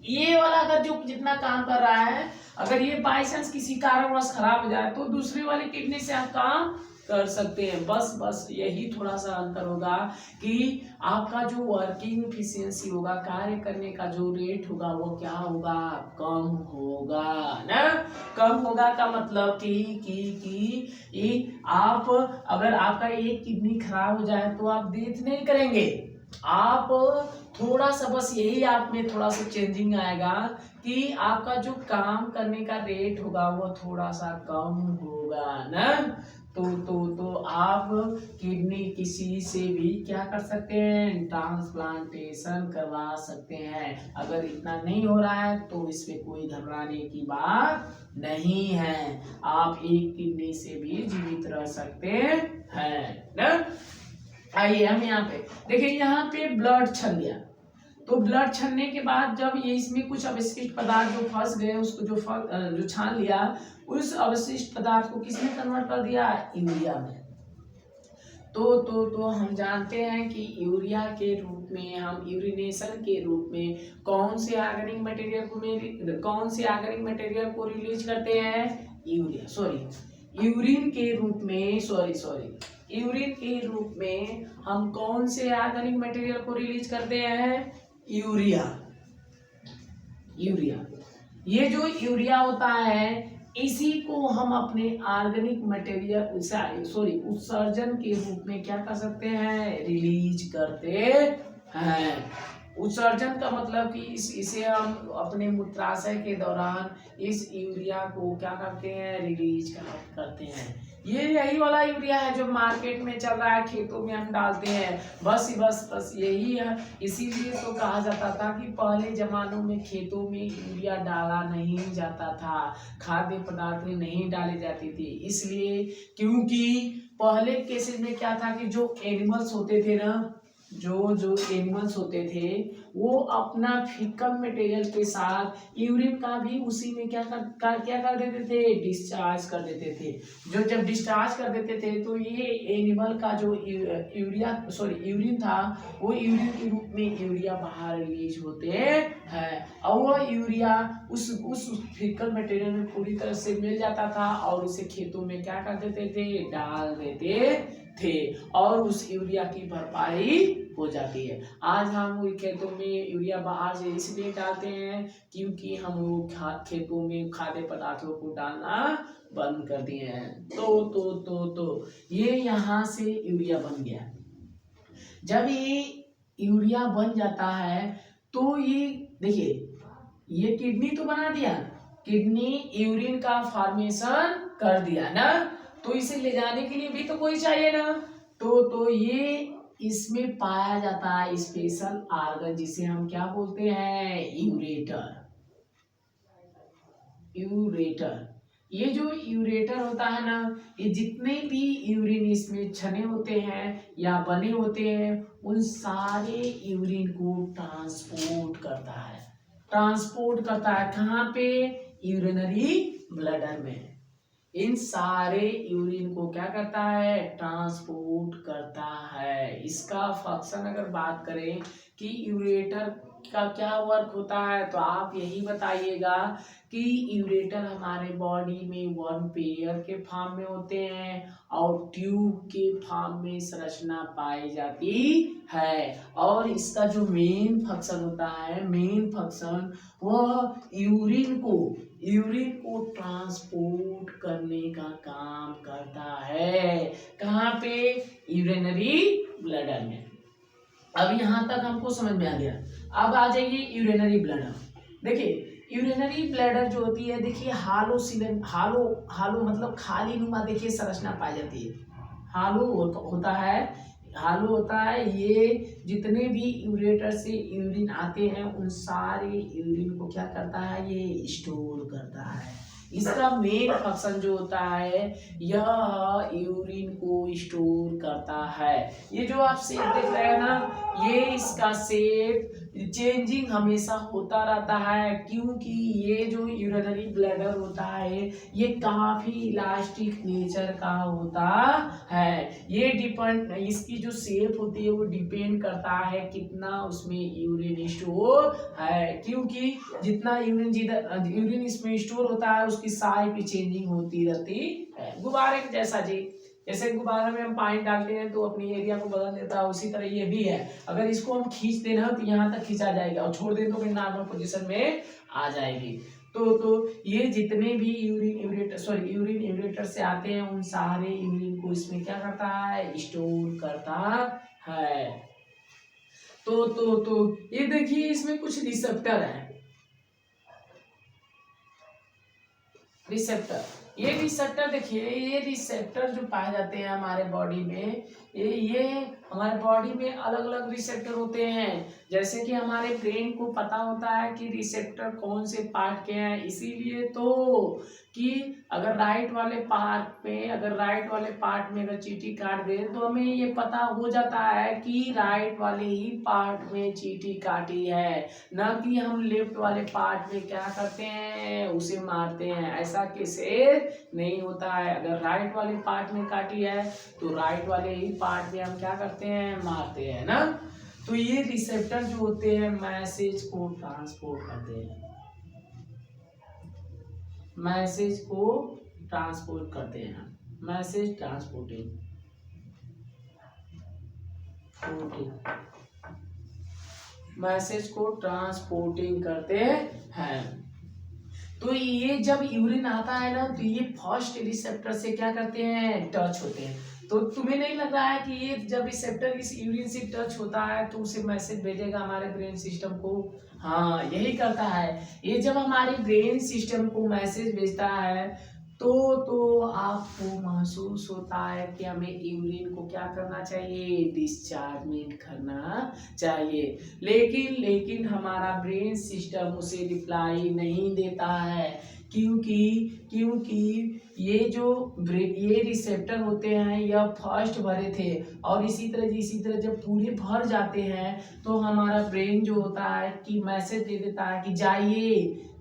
ये वाला अगर जो जितना काम कर रहा है, अगर ये बाई चांस किसी कारणवश खराब हो जाए, तो दूसरी वाली किडनी से आप काम कर सकते हैं। बस यही थोड़ा सा अंतर होगा कि आपका जो वर्किंग एफिशिएंसी होगा, कार्य करने का जो रेट होगा, वो क्या होगा, कम होगा ना। कम होगा का मतलब कि आप अगर आपका एक किडनी खराब हो जाए तो आप डेथ नहीं करेंगे, आप थोड़ा सा, बस यही आप में थोड़ा सा चेंजिंग आएगा कि आपका जो काम करने का रेट होगा वो थोड़ा सा कम होगा ना। तो आप किडनी किसी से भी क्या कर सकते हैं, ट्रांसप्लांटेशन करवा सकते हैं। अगर इतना नहीं हो रहा है तो इसमें कोई घबराने की बात नहीं है, आप एक किडनी से भी जीवित रह सकते हैं ना। आइए हम यहाँ पे देखिए, यहाँ पे ब्लड छन गया, तो ब्लड छनने के बाद जब ये इसमें कुछ अवशिष्ट पदार्थ जो फंस गए, उसको जो छान लिया, उस अवशिष्ट पदार्थ को किसमें कन्वर्ट कर दिया, यूरिया में। तो हम जानते हैं कि यूरिया के रूप में, हम यूरिनेशन के रूप में कौन से ऑर्गेनिक मटेरियल को रिलीज करते हैं, यूरिन के रूप में हम कौन से ऑर्गेनिक मटेरियल को रिलीज करते हैं, यूरिया। ये जो यूरिया होता है, इसी को हम अपने ऑर्गेनिक मटेरियल उत्सर्जन के रूप में क्या कर सकते हैं, रिलीज करते हैं। उत्सर्जन का मतलब कि इसे हम अपने मूत्राशय के दौरान इस यूरिया को क्या करते हैं, रिलीज करते हैं। ये यही वाला यूरिया है जो मार्केट में चल रहा है, खेतों में हम डालते हैं, बस यही है। इसीलिए तो कहा जाता था कि पहले जमानों में खेतों में यूरिया डाला नहीं जाता था, खाद्य पदार्थ नहीं डाले जाती थी, इसलिए क्योंकि पहले केसेस में क्या था कि जो एनिमल्स होते थे ना, जो एनिमल्स होते थे वो अपना फीकल मटेरियल के साथ यूरिन का भी उसी में क्या कर देते थे, डिस्चार्ज कर देते थे। जो जब डिस्चार्ज कर देते थे तो ये एनिमल का जो यूरिन था वो यूरिन के रूप में यूरिया बाहर रिलीज होते हैं, और वह यूरिया उस फीकल मटेरियल में पूरी तरह से मिल जाता था और उसे खेतों में क्या कर देते थे, डाल देते थे, और उस यूरिया की भरपाई हो जाती है। आज हम खेतों में यूरिया बाहर से इसलिए डालते हैं क्योंकि हम लोग खेतों में खाद्य पदार्थों को डालना बंद कर दिए हैं। तो ये यहाँ से यूरिया बन गया। जब ये यूरिया बन जाता है तो ये देखिए, ये किडनी तो बना दिया, किडनी यूरिन का फॉर्मेशन कर दिया ना, तो इसे ले जाने के लिए भी तो कोई चाहिए ना, तो ये इसमें पाया जाता है स्पेशल आर्गन जिसे हम क्या बोलते हैं, यूरेटर। ये जो यूरेटर होता है ना, ये जितने भी यूरिन इसमें छने होते हैं या बने होते हैं उन सारे यूरिन को ट्रांसपोर्ट करता है कहाँ पे, यूरिनरी ब्लैडर में। इन सारे यूरिन को क्या करता है, ट्रांसपोर्ट करता है। इसका फंक्शन अगर बात करें कि यूरेटर का क्या वर्क होता है, तो आप यही बताइएगा कि यूरेटर हमारे बॉडी में वन पेयर के फॉर्म में होते हैं और ट्यूब के फॉर्म में संरचना पाई जाती है, और इसका जो मेन फंक्शन होता है, वह यूरिन को ट्रांसपोर्ट करने का काम करता है। कहाँ पे, यूरिनरी ब्लैडर में। अब यहाँ तक हमको समझ में आ गया। अब आ जाइए यूरिनरी ब्लैडर। देखिए यूरिनरी ब्लैडर जो होती है, देखिए हालो मतलब खाली नुमा, देखिए संरचना पाई जाती है। हालो होता है। ये जितने भी यूरेटर से यूरिन आते हैं उन सारे यूरिन को क्या करता है, ये स्टोर करता है। इसका मेन फंक्शन जो होता है, यह यूरिन को स्टोर करता है। ये जो आप शेप देख रहे हैं ना, ये इसका शेप चेंजिंग हमेशा होता रहता है, क्योंकि ये जो यूरिनरी ब्लैडर होता है ये काफी इलास्टिक नेचर का होता है। ये डिपेंड, इसकी जो शेप होती है वो डिपेंड करता है कितना उसमें यूरिन स्टोर है, क्योंकि जितना यूरिन इसमें स्टोर होता है उसकी साइज भी चेंजिंग होती रहती है। गुब्बारे के जैसा जी, जैसे गुब्बारे में हम पानी डालते हैं तो अपनी एरिया को बदल देता है, उसी तरह ये भी है। अगर इसको हम खींच देना तो यहाँ तक खींचा जाएगा और छोड़ दें तो फिर नॉर्मल पोजीशन में आ जाएगी। तो ये जितने भी यूरिन यूरेटर से आते हैं उन सारे यूरिन को इसमें क्या करता है, स्टोर करता है। तो ये देखिए इसमें कुछ रिसेप्टर है। ये रिसेप्टर देखिए, ये रिसेप्टर जो पाए जाते हैं हमारे बॉडी में, ये हमारे बॉडी में अलग अलग रिसेप्टर होते हैं। जैसे कि हमारे ब्रेन को पता होता है कि रिसेप्टर कौन से पार्ट के हैं, इसीलिए तो कि अगर राइट वाले पार्ट में अगर चींटी काट दे तो हमें ये पता हो जाता है कि राइट वाले ही पार्ट में चींटी काटी है, न कि हम लेफ्ट वाले पार्ट में क्या करते हैं, उसे मारते हैं। ऐसा केसेस नहीं होता है। अगर राइट वाले पार्ट में काटी है तो राइट वाले ही पार्ट में हम क्या करते हैं, मारते हैं ना। तो ये रिसेप्टर जो होते हैं मैसेज को ट्रांसपोर्ट करते हैं, मैसेज ट्रांसपोर्टिंग करते हैं। तो ये जब यूरिन आता है ना तो ये फर्स्ट रिसेप्टर से क्या करते हैं, टच होते हैं। तो तुम्हें नहीं लग रहा है कि ये जब रिसेप्टर इस यूरिन से टच होता है तो उसे मैसेज भेजेगा हमारे ब्रेन सिस्टम को? हाँ, यही करता है। ये जब हमारे ब्रेन सिस्टम को मैसेज भेजता है तो आपको महसूस होता है कि हमें यूरिन को क्या करना चाहिए, डिस्चार्जमेंट करना चाहिए। लेकिन हमारा ब्रेन सिस्टम उसे रिप्लाई नहीं देता है, क्योंकि ये रिसेप्टर होते हैं यह फर्स्ट भरे थे, और इसी तरह जब पूरे भर जाते हैं तो हमारा ब्रेन जो होता है कि मैसेज दे देता है कि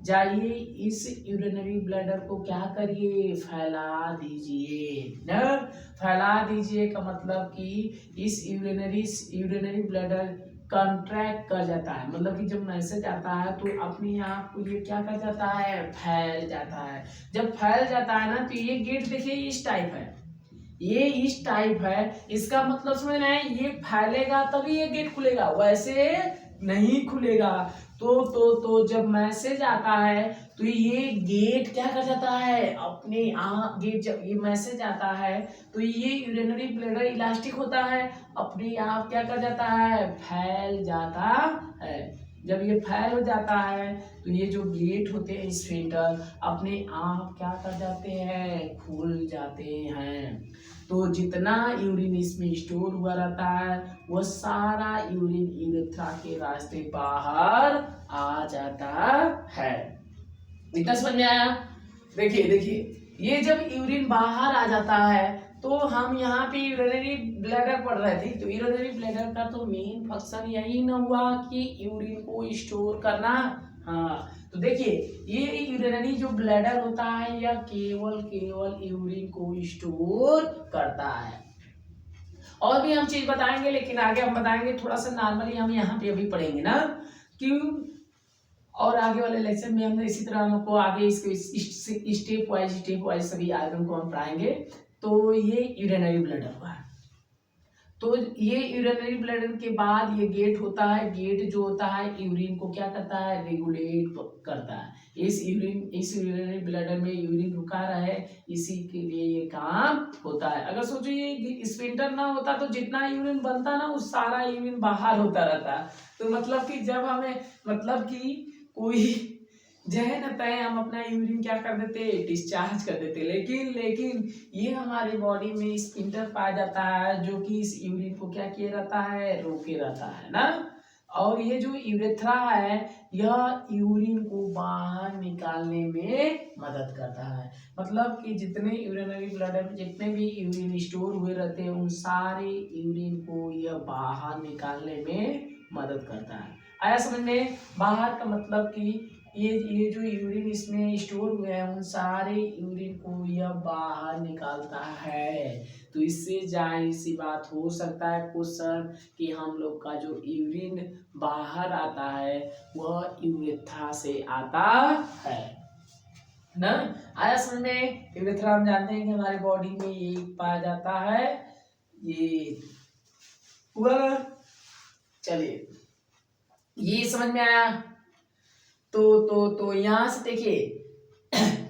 जाइए इस यूरिनरी ब्लैडर को क्या करिए, फैला दीजिए ना। फैला दीजिए का मतलब कि इस यूरिनरी ब्लैडर कॉन्ट्रैक्ट कर जाता है, मतलब कि जब मैसेज आता है तो अपने आप को ये क्या कर जाता है, फैल जाता है। जब फैल जाता है ना तो ये गेट देखिए इस टाइप है, ये इस टाइप है, इसका मतलब समझ रहे हैं, ये फैलेगा तभी ये गेट खुलेगा, वैसे नहीं खुलेगा। तो जब मैसेज आता है तो ये गेट क्या कर जाता है, अपने आप गेट, जब ये मैसेज आता है तो ये यूरिनरी ब्लैडर इलास्टिक होता है, अपने आप क्या कर जाता है, फैल जाता है। जब ये फैल हो जाता है तो ये जो गेट होते हैं स्फिंक्टर अपने आप क्या कर जाते हैं, खुल जाते हैं। तो जितना यूरिन इसमें स्टोर हुआ रहता है वो सारा यूरिन यूरेथ्रा के रास्ते बाहर आ जाता है। इतना समझ में आया? देखिए ये जब यूरिन बाहर आ जाता है तो हम यहाँ पे यूरिनरी ब्लैडर पढ़ रहे थे, तो यूरिनरी ब्लैडर का तो मेन फंक्शन यही न हुआ कि यूरिन को स्टोर करना। हाँ, तो देखिए ये यूरिनरी जो ब्लैडर होता है यह केवल यूरिन को स्टोर करता है। और भी हम चीज बताएंगे, लेकिन आगे हम बताएंगे, थोड़ा सा नॉर्मली हम यहाँ पे अभी पढ़ेंगे ना, क्यों, और आगे वाले लेक्चर में हम इसी तरह हमको आगे इसको स्टेप वाइज सभी आइटम को हम पढ़ाएंगे। तो ये यूरिनरी ब्लैडर हुआ है। तो ये यूरिनरी ब्लैडर के बाद ये गेट होता है, गेट जो होता है यूरिन को क्या करता है, रेगुलेट करता है। इस यूरिनरी ब्लैडर में यूरिन रुका रहे, इसी के लिए ये काम होता है। अगर सोचो ये स्फिंक्टर ना होता तो जितना यूरिन बनता ना वो सारा यूरिन बाहर होता रहता। तो मतलब कि जब हमें, मतलब कि कोई जहन तय हम अपना यूरिन क्या कर देते, डिस्चार्ज कर देते, लेकिन ये हमारे बॉडी में स्फिंक्टर पाया जाता है जो कि इस यूरिन को क्या किए रहता है, रोके रहता है ना। और ये जो यूरेथ्रा है यह यूरिन को बाहर निकालने में मदद करता है। मतलब कि जितने यूरिनरी ब्लैडर में जितने भी यूरिन स्टोर हुए रहते हैं उन सारे यूरिन को यह बाहर निकालने में मदद करता है। आया समझ में? बाहर का मतलब कि ये जो यूरिन इसमें स्टोर हुए हैं उन सारे यूरिन को यह बाहर निकालता है। तो इससे जाहिर सी बात हो सकता है क्वेश्चन कि हम लोग का जो यूरिन बाहर आता है वह यूरेथ्रा से आता है ना। आया समझ में? यूरेथ्रा हम जानते हैं कि हमारी बॉडी में ये पाया जाता है, ये हुआ। चलिए ये समझ में आया। तो यहाँ से देखिए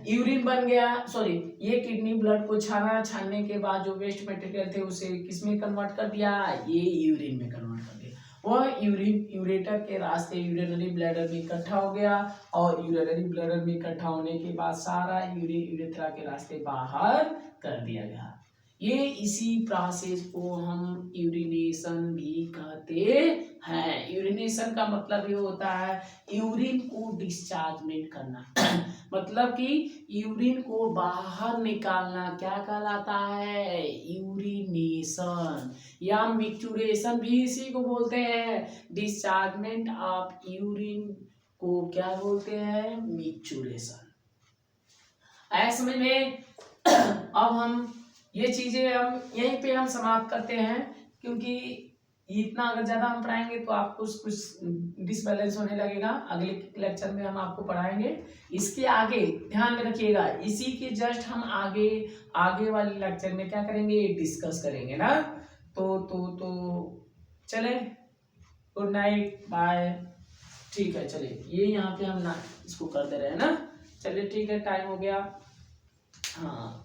यूरिन बन गया, सॉरी ये किडनी ब्लड को छानने के बाद जो वेस्ट मटेरियल थे उसे किसमें कन्वर्ट कर दिया, ये यूरिन में कन्वर्ट कर दिया। वह यूरिन यूरेटर के रास्ते यूरिनरी ब्लैडर में इकट्ठा हो गया, और यूरिनरी ब्लैडर में इकट्ठा होने के बाद सारा यूरिन यूरेथ्रा के रास्ते बाहर कर दिया गया। ये इसी प्रोसेस को हम यूरिनेशन भी कहते हैं। यूरिनेशन का मतलब ये होता है यूरिन को डिस्चार्जमेंट करना मतलब कि यूरिन को बाहर निकालना क्या कहलाता है, यूरिनेशन, या मिक्चुरेशन भी इसी को बोलते हैं। डिस्चार्जमेंट ऑफ यूरिन को क्या बोलते हैं, मिक्चुरेशन। आया समझ में? अब हम ये चीजें हम यहीं पे हम समाप्त करते हैं, क्योंकि इतना अगर ज्यादा हम पढ़ाएंगे तो आपको कुछ डिसबैलेंस होने लगेगा। अगले लेक्चर में हम आपको पढ़ाएंगे। इसके आगे ध्यान में रखिएगा, इसी के जस्ट हम आगे वाले लेक्चर में क्या करेंगे, डिस्कस करेंगे ना। तो चले, गुड नाइट, बाय। ठीक है, चलिए ये यहाँ पे हम ना इसको कर दे रहे हैं ना। चलिए ठीक है, टाइम हो गया। हाँ।